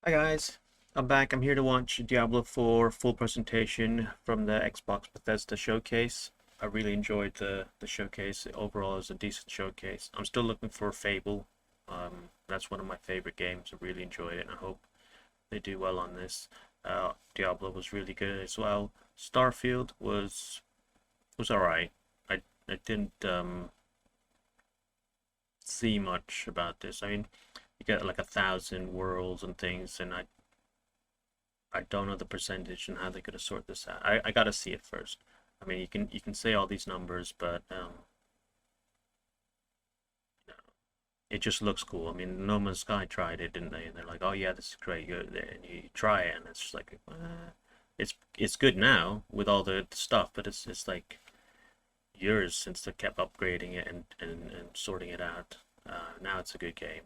Hi guys, I'm back. I'm here to watch Diablo 4 full presentation from the Xbox Bethesda showcase. I really enjoyed the showcase. Overall, it was a decent showcase. I'm still looking for Fable. That's one of my favorite games. I really enjoyed it, and I hope they do well on this. Diablo was really good as well. Starfield was alright. I didn't see much about this. I mean, you get like 1,000 worlds and things, and I don't know the percentage and how they're gonna sort this out. I gotta see it first. I mean, you can say all these numbers, but it just looks cool. I mean, No Man's Sky tried it, didn't they? And they're like, oh yeah, this is great. And you try it, and it's just like, it's good now with all the stuff, but it's like years since they kept upgrading it and sorting it out. Now it's a good game.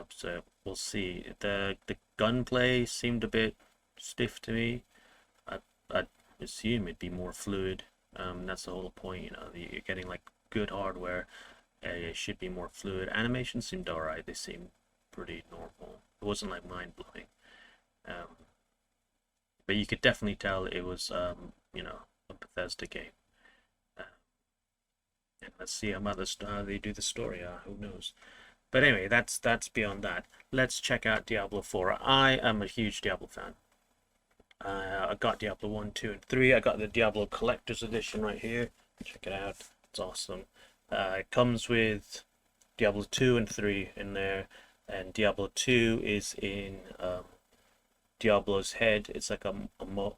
So we'll see. The gunplay seemed a bit stiff to me. I'd assume it'd be more fluid. That's the whole point, you know. You're getting like good hardware. It should be more fluid. Animation seemed alright. They seemed pretty normal. It wasn't like mind blowing. Um, but you could definitely tell it was a Bethesda game. Uh, and let's see how they do the story. Who knows? But anyway, that's beyond that. Let's check out Diablo 4. I am a huge Diablo fan. I got Diablo 1, 2, and 3. I got the Diablo Collector's Edition right here. Check it out. It's awesome. It comes with Diablo 2 and 3 in there, and Diablo 2 is in Diablo's head. It's like a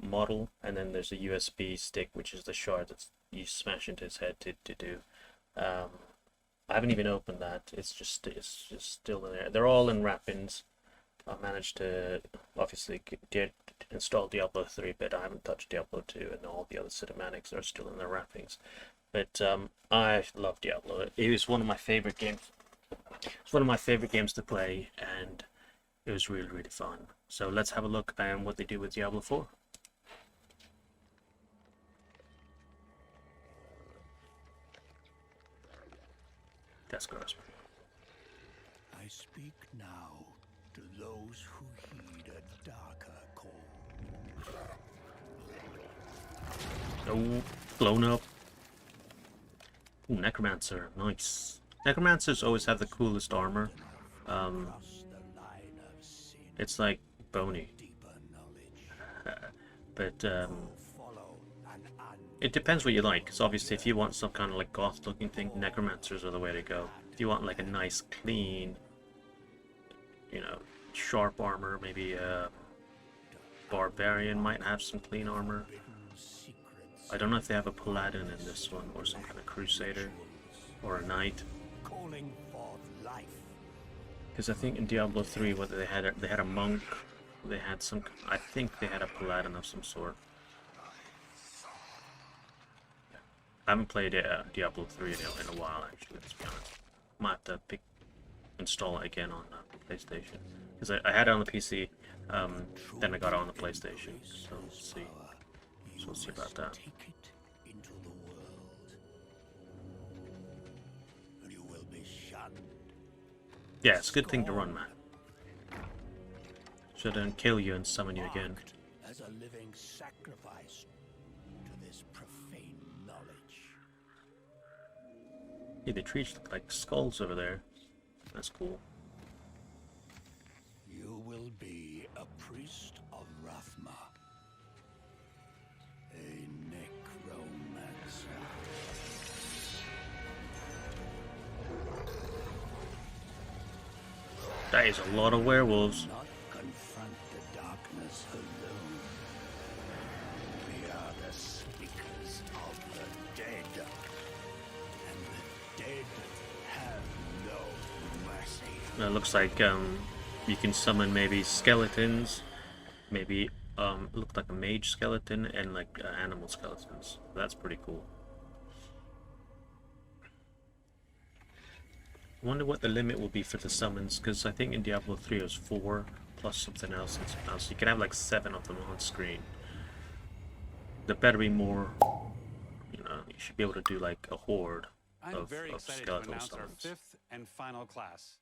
model, and then there's a USB stick, which is the shard that you smash into his head to do. Um, I haven't even opened that. It's just still in there. They're all in wrappings. I managed to obviously install Diablo 3, but I haven't touched Diablo 2, and all the other cinematics are still in their wrappings. But I love Diablo. It was one of my favorite games. It's one of my favorite games to play, and it was really, really fun. So let's have a look at what they do with Diablo 4. That's gross. I speak now to those who heed a darker call. Oh, blown up. Ooh, Necromancer, nice. Necromancers always have the coolest armor. It's like bony. But it depends what you like. Because obviously, if you want some kind of like goth-looking thing, Necromancers are the way to go. If you want like a nice, clean, sharp armor, maybe a Barbarian might have some clean armor. I don't know if they have a Paladin in this one, or some kind of Crusader, or a Knight. Because I think in Diablo 3, whether they had a monk, they had some. I think they had a Paladin of some sort. I haven't played Diablo 3 in a while, actually. Let's be honest. Might have to install it again on PlayStation, because I had it on the PC. Then I got it on the PlayStation. So we'll see. So we'll see about that. Yeah, it's a good thing to run, man. So don't kill you and summon you again. As a living sacrifice to this profane knowledge. Yeah, they treat like skulls over there. That's cool. You will be a priest of Rathma. A necromancer. That is a lot of werewolves. Not confront the darkness alone. We are the speakers of the dead. And the dead have no mercy. It looks like you can summon maybe skeletons, maybe it looked like a mage skeleton and like animal skeletons. That's pretty cool. I wonder what the limit will be for the summons, because I think in Diablo 3 it was 4 plus something else and something else. You can have like 7 of them on screen. There better be more. You should be able to do like a horde I'm of very excited to skeletal announce our summons. 5th and final class,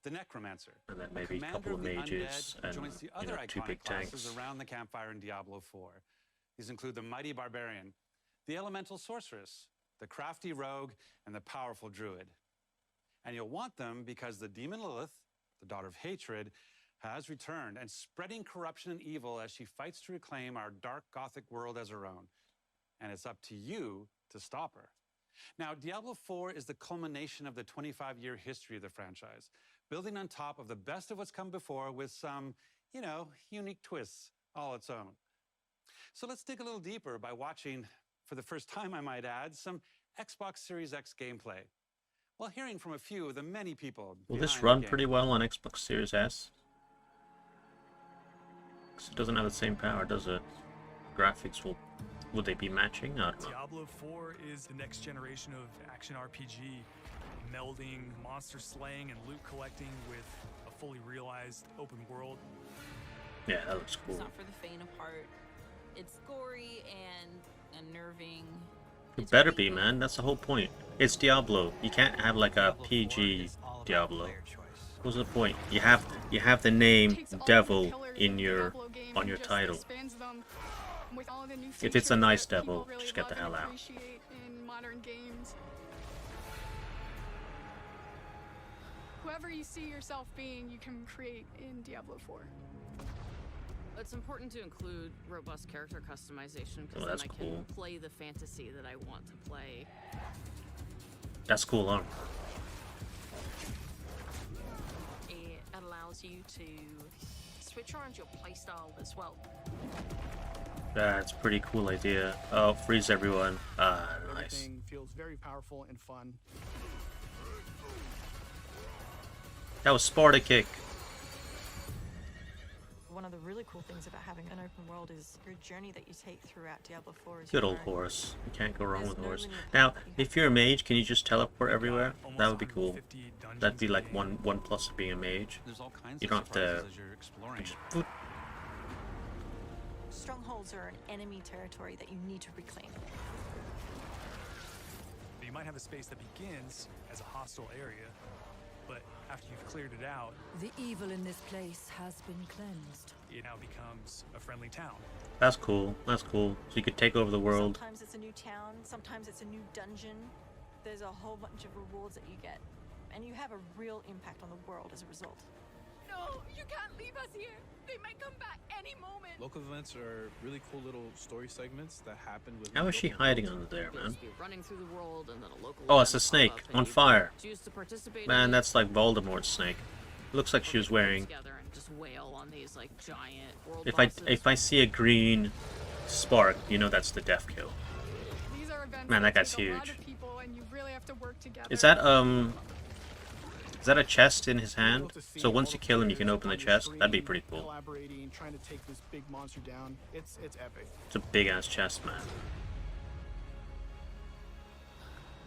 the necromancer. And then a maybe a commander couple of the mages undead who and, joins the you other know, two iconic big classes tanks. around the campfire in Diablo 4. These include the mighty barbarian, the elemental sorceress, the crafty rogue, and the powerful druid. And you'll want them because the demon Lilith, the daughter of hatred, has returned and spreading corruption and evil as she fights to reclaim our dark gothic world as her own. And it's up to you to stop her. Now, Diablo 4 is the culmination of the 25-year history of the franchise, building on top of the best of what's come before with some, you know, unique twists all its own. So let's dig a little deeper by watching, for the first time I might add, some Xbox Series X gameplay, while hearing from a few of the many people Will this behind the run game. pretty well on Xbox Series S? 'Cause it doesn't have the same power, does it? Graphics would they be matching? I don't know. Diablo 4 is the next generation of action RPG, melding monster slaying and loot collecting with a fully realized open world. Yeah, that looks It's cool. not for the faint of heart. It's gory and unnerving. It It's better really be, man. That's the whole point. It's Diablo. You can't have like a PG Diablo. What's the point? You have the name Takes all the Devil pillars in of the your Diablo game on and your just title. expands them with all the new If it's a features nice that people devil, really just get the love and hell out. appreciate in modern games. Whoever you see yourself being, you can create in Diablo 4. It's important to include robust character customization because then that's I cool. can play the fantasy that I want to play. That's cool, huh? It allows you to switch around your playstyle as well. That's a pretty cool idea. Oh, freeze everyone. Ah, nice. Everything feels very powerful and fun. That was Sparta kick. One of the really cool things about having an open world is your journey that you take throughout Diablo 4 is Good your old own. horse. You can't go wrong There's with no horse. linear Now, path that you if have you're a to mage, can you just teleport everywhere? Almost That would be cool. 150 dungeons That'd be in the like game. one plus of being a mage. There's all kinds You of don't have to surprises as you're exploring. just boop. Strongholds are an enemy territory that you need to reclaim. You might have a space that begins as a hostile area, but after you've cleared it out, The evil in this place has been cleansed. it now becomes a friendly town. That's cool. That's cool. So you could take over the world. Sometimes it's a new town, sometimes it's a new dungeon. There's a whole bunch of rewards that you get. And you have a real impact on the world as a result. No, you can't leave us here. They might come back any moment. Local events are really cool little story segments that happen with. How is she hiding under there, You'll man? just be running through the world and then a local Oh, it's a event pop snake up and on you fire. choose to participate in Man, it, that's like Voldemort's snake. Looks like she was or get wearing. together and just wail on these like giant world If bosses. I see a green spark, you know that's the death kill. These are events Man, that guy's take a lot huge. of people, and you really have to work together. Is that a chest in his hand? So once you kill him, you can open the chest. That'd be pretty cool. Collaborating, trying to take this big monster down. It's epic. It's a big ass chest, man.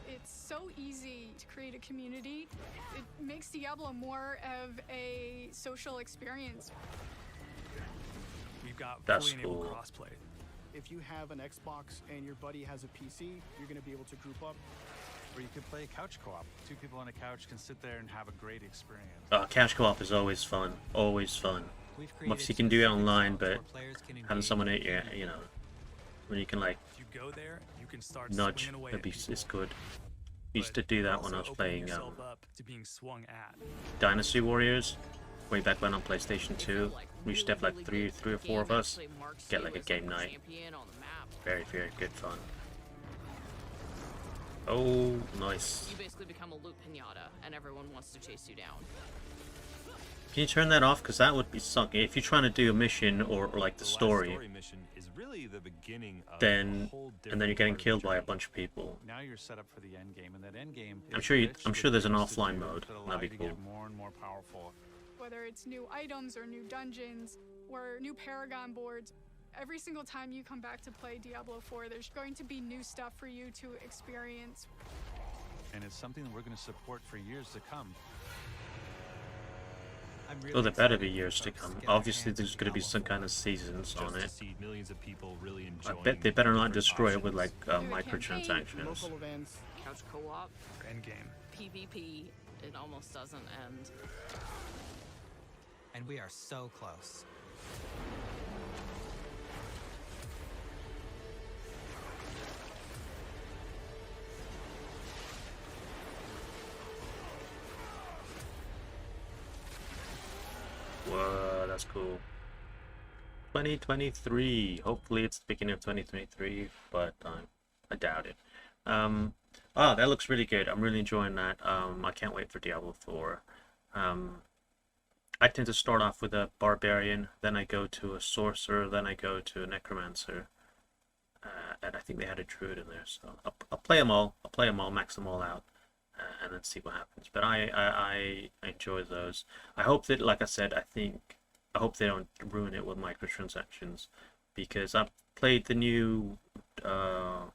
It's so easy to create a community. It makes Diablo more of a social experience. We've got That's fully enabled cool. crossplay. If you have an Xbox and your buddy has a PC, you're going to be able to group up. Or you could play couch co-op. Two people on a couch can sit there and have a great experience. Couch co-op is always fun. Always fun. Obviously, you can do it online, but having someone, you know, when you can like If you go there, you can start nudge, swinging away that'd at be people, it's good. Used to but do that also when I was opening playing yourself up to being swung at. Dynasty Warriors, way back when on PlayStation 2. We used to have like three or four of us. Get like a game night. Very, very good fun. Oh, nice. You basically become a loot pinata, and everyone wants to chase you down. Can you turn that off? Because that would be sucky. If you're trying to do a mission or like the story, mission is really the beginning of then a whole and then you're different getting part of the killed by a journey. bunch of people. Now you're set up for the end game, and that end game. I'm is sure rich I'm with sure there's an things to offline do mode. that allow That'd be you to cool. get more and more powerful. Whether it's new items or new dungeons or new Paragon boards, every single time you come back to play Diablo 4, there's going to be new stuff for you to experience. And it's something that we're going to support for years to come. Oh, there better be years to come. Obviously, there's going to be some kind of seasons on it. Millions of people really I enjoying bet they better not different destroy it with options. like New campaign, microtransactions. Local events, Couch co-op, endgame. PvP, it almost doesn't end. And we are so close. Whoa, that's cool. 2023. Hopefully it's the beginning of 2023, but I doubt it. Oh, that looks really good. I'm really enjoying that. I can't wait for Diablo 4. I tend to start off with a barbarian, then I go to a sorcerer, then I go to a necromancer, and I think they had a druid in there. So I'll play them all. I'll play them all, max them all out, and then see what happens. But I enjoy those. I hope that, like I said, I hope they don't ruin it with microtransactions, because I've played the new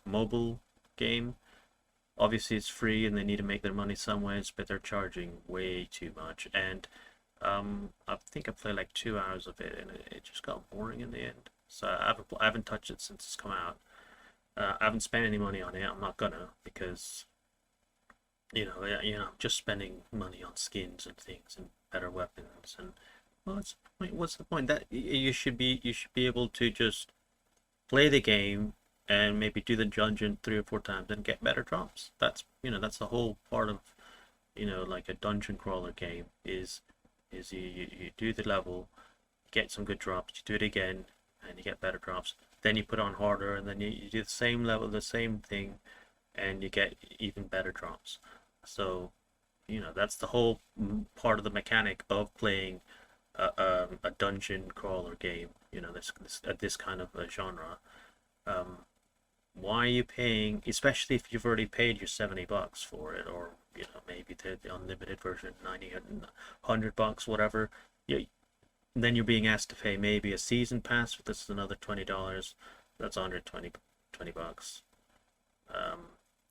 mobile game. Obviously it's free and they need to make their money some ways, but they're charging way too much. And I think I played like 2 hours of it and it just got boring in the end. So I haven't touched it since it's come out. I haven't spent any money on it. I'm not gonna, because just spending money on skins and things and better weapons, and well, what's the point? That you should be able to just play the game and maybe do the dungeon 3 or 4 times and get better drops. That's the whole part of like a dungeon crawler game is you do the level, get some good drops, you do it again and you get better drops, then you put on harder, and then you do the same level, the same thing, and you get even better drops. So that's the whole part of the mechanic of playing a dungeon crawler game, this kind of a genre. Why are you paying, especially if you've already paid your $70 for it, or maybe the unlimited version, 90, $100, whatever. Then you're being asked to pay maybe a season pass. This is another $20. That's $120.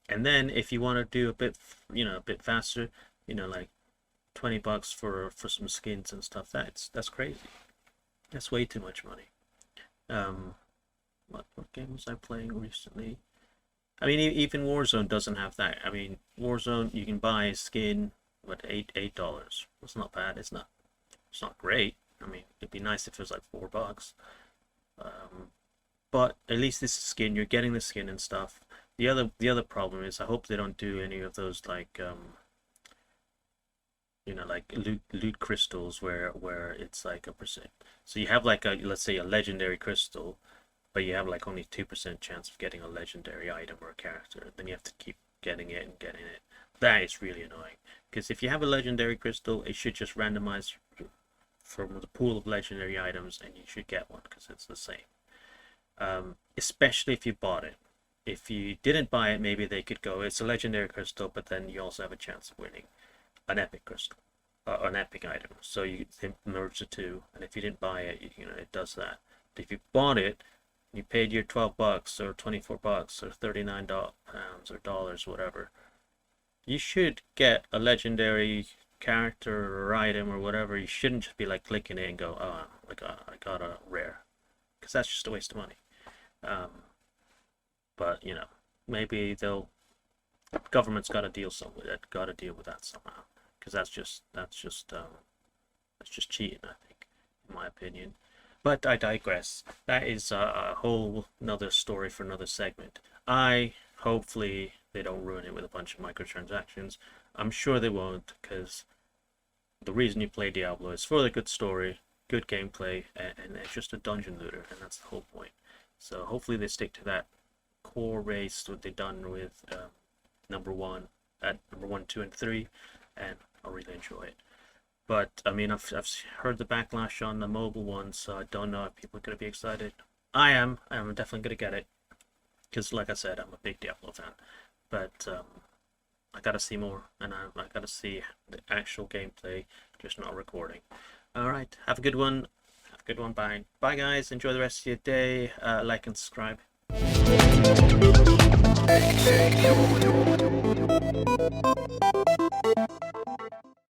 And then if you want to do a bit faster, like $20 for some skins and stuff, that's crazy. That's way too much money. What game was I playing recently? I mean, even Warzone doesn't have that. I mean, Warzone, you can buy a skin, what, $8. It's not bad. It's not great. I mean, it'd be nice if it was like $4. But at least this skin, you're getting the skin and stuff. The other problem is, I hope they don't do any of those like like loot crystals where it's like a percent. So you have like let's say a legendary crystal, but you have like only 2% chance of getting a legendary item or a character. Then you have to keep getting it and getting it. That is really annoying, because if you have a legendary crystal, it should just randomize from the pool of legendary items and you should get one, because it's the same. Especially if you bought it. If you didn't buy it, maybe they could go, it's a legendary crystal, but then you also have a chance of winning an epic crystal, or an epic item. So you merge the two, and if you didn't buy it, it does that. But if you bought it, you paid your $12 or $24 or $39 pounds or dollars, whatever, you should get a legendary character or item or whatever. You shouldn't just be like clicking it and go, oh, I got a rare, because that's just a waste of money. But maybe government's got to deal with that somehow, because that's just cheating, I think, in my opinion. But I digress. That is a whole another story for another segment. Hopefully they don't ruin it with a bunch of microtransactions. I'm sure they won't, because the reason you play Diablo is for the good story, good gameplay, and it's just a dungeon looter, and that's the whole point. So hopefully they stick to that core race, what they've done with number 1, 2, and 3, and I'll really enjoy it. But I mean, I've heard the backlash on the mobile one, so I don't know if people are going to be excited. I am definitely going to get it, because like I said, I'm a big Diablo fan. But I gotta see more, and I gotta see the actual gameplay, just not recording. Alright, have a good one. Bye. Bye guys, enjoy the rest of your day. Like and subscribe.